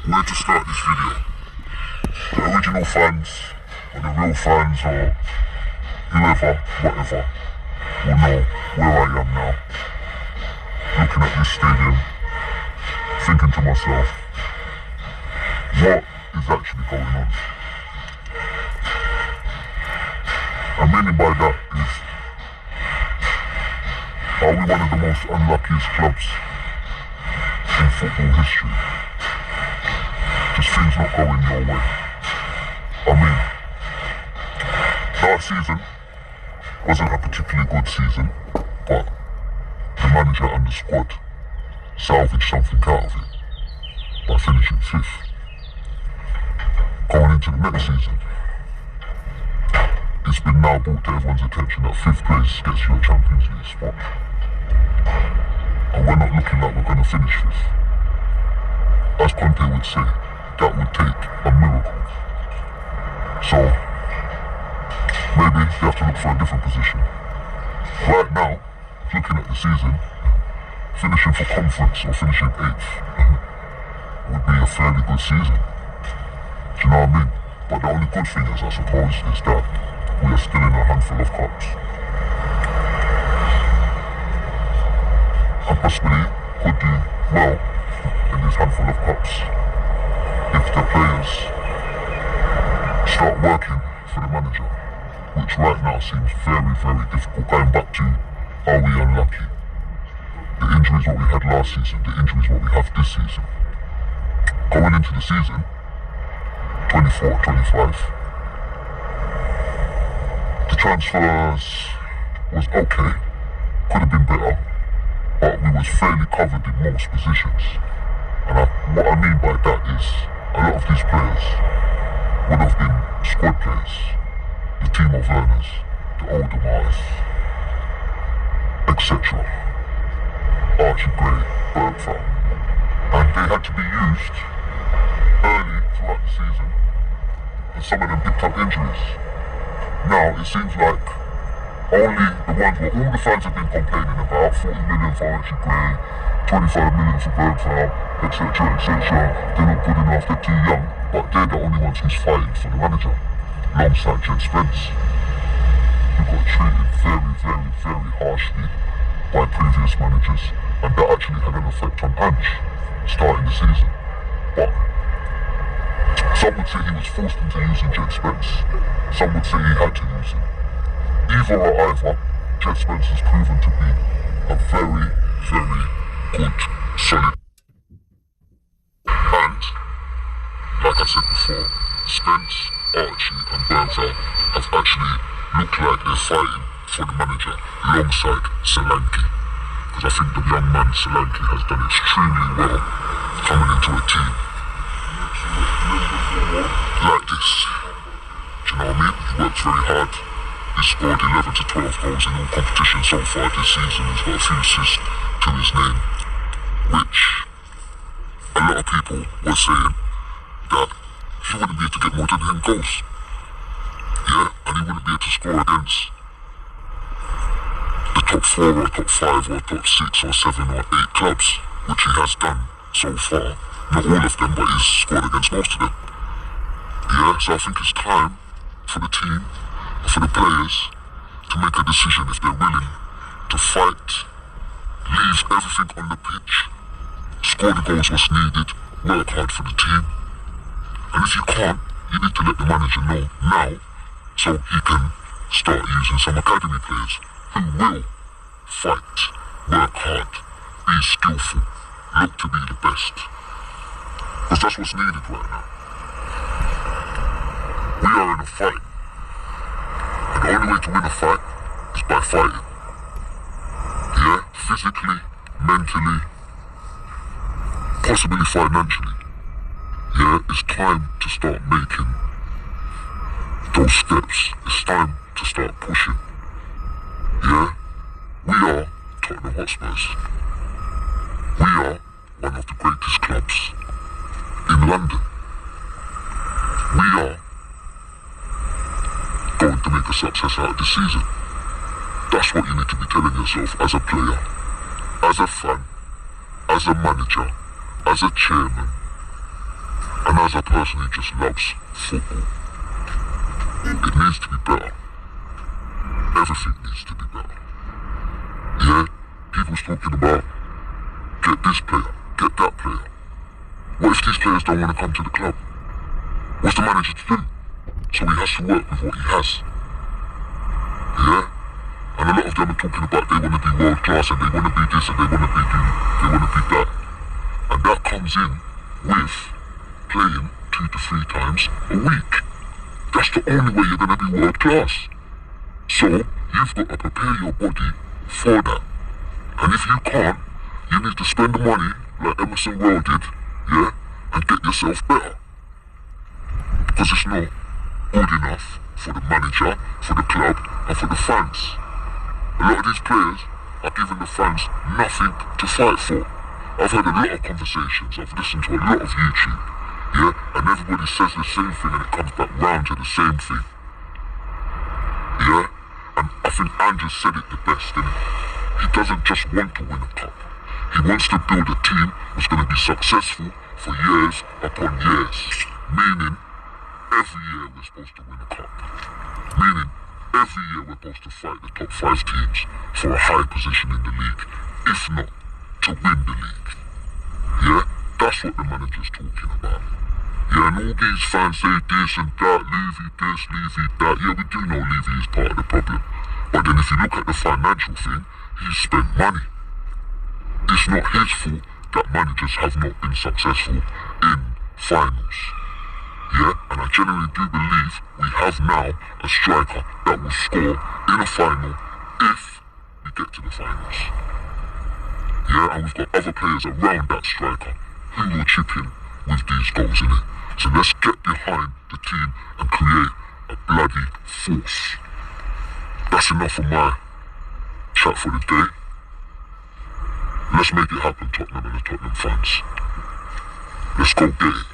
where to start this video. The original fans, or the real fans, or whoever, whatever, will know where I am now. Looking at this stadium, thinking to myself, what is actually going on? And meaning by that is, are we one of the most unluckiest clubs in football history? Just things not going your way. I mean, last season wasn't a particularly good season, but the manager and the squad salvaged something out of it by finishing 5th. Going into the next season, it's been now brought to everyone's attention that 5th place gets you a Champions League spot. And we're not looking like we're going to finish 5th. As Kanta would say, that would take a miracle. So, maybe they have to look for a different position. Right now, looking at the season, finishing for conference or finishing 8th would be a fairly good season. Do you know what I mean? But the only good thing is, I suppose, is that we are still in a handful of cups. And possibly could do well in this handful of cups if the players start working for the manager, which right now seems very, very difficult. Going back to, are we unlucky? The injuries what we had last season, the injuries what we have this season. Going into the season, 24-25, the transfers was okay, could have been better, but we was fairly covered in most positions. And what I mean by that is, a lot of these players would have been squad players, the team of learners, the older Mars, etc. Archie Gray, Bergfeld, and they had to be used early throughout the season, and some of them picked up injuries. Now it seems like only the ones where all the fans have been complaining about, 40 million for Archie Gray, 25 million for Bergfeld, etc, etc, they're not good enough, they're too young, but they're the only ones who's fighting for the manager, alongside Jed Spence, who got treated very, very, very harshly by previous managers, and that actually had an effect on Ange starting the season. But some would say he was forced into using Jed Spence, some would say he had to use him. Either or either, Jed Spence has proven to be a very, very good, solid. And, like I said before, Spence, Archie and Bergfeld have actually looked like they're fighting for the manager alongside Solanke. Because I think the young man Solanke has done extremely well coming into a team like this. Do you know what I mean? He worked very hard. He scored 11 to 12 goals in all competitions so far this season. He's got a few assists to his name, which a lot of people were saying that he wouldn't be able to get more than 10 goals. Yeah, and he wouldn't be able to score against the top 4 or top 5 or top 6 or 7 or 8 clubs, which he has done so far. Not all of them, but he's scored against most of them. Yeah, so I think it's time for the team, for the players, to make a decision if they're willing to fight, leave everything on the pitch, score the goals what's needed, work hard for the team. And if you can't, you need to let the manager know now, so he can start using some academy players who will fight, work hard, be skillful, look to be the best. Because that's what's needed right now. We are in a fight. And the only way to win a fight is by fighting. Yeah, physically, mentally, possibly financially. Yeah, it's time to start making those steps. It's time to start pushing. Yeah, we are Tottenham Hotspurs. We are one of the greatest clubs in London. We are going to make a success out of this season. That's what you need to be telling yourself as a player, as a fan, as a manager, as a chairman, And as a person who just loves football, it needs to be better. Everything needs to be better. Yeah? People's talking about, get this player, get that player. What if these players don't want to come to the club? What's the manager to do? So he has to work with what he has. Yeah? And a lot of them are talking about they want to be world class and they want to be this and they want to be that. And that comes in with playing 2 to 3 times a week. That's the only way you're going to be world class. So you've got to prepare your body for that. And if you can't, you need to spend the money like Emerson Royal did, yeah, and get yourself better. Because it's not good enough for the manager, for the club, and for the fans. A lot of these players are giving the fans nothing to fight for. I've heard a lot of conversations, I've listened to a lot of YouTube, yeah, and everybody says the same thing and it comes back round to the same thing. Yeah, and I think Andrew said it the best, innit? He doesn't just want to win a cup. He wants to build a team that's going to be successful for years upon years. Meaning, every year we're supposed to win a cup. Meaning, every year we're supposed to fight the top 5 teams for a high position in the league, if not to win the league. Yeah, that's what the manager's talking about. Yeah, and all these fans say this and that, Levy this, Levy that. Yeah, we do know Levy is part of the problem. But then if you look at the financial thing, he spent money. It's not his fault that managers have not been successful in finals. Yeah, and I genuinely do believe we have now a striker that will score in a final if we get to the finals. Yeah, and we've got other players around that striker who will chip in with these goals in it. So let's get behind the team and create a bloody force. That's enough of my chat for the day. Let's make it happen, Tottenham and the Tottenham fans. Let's go get it.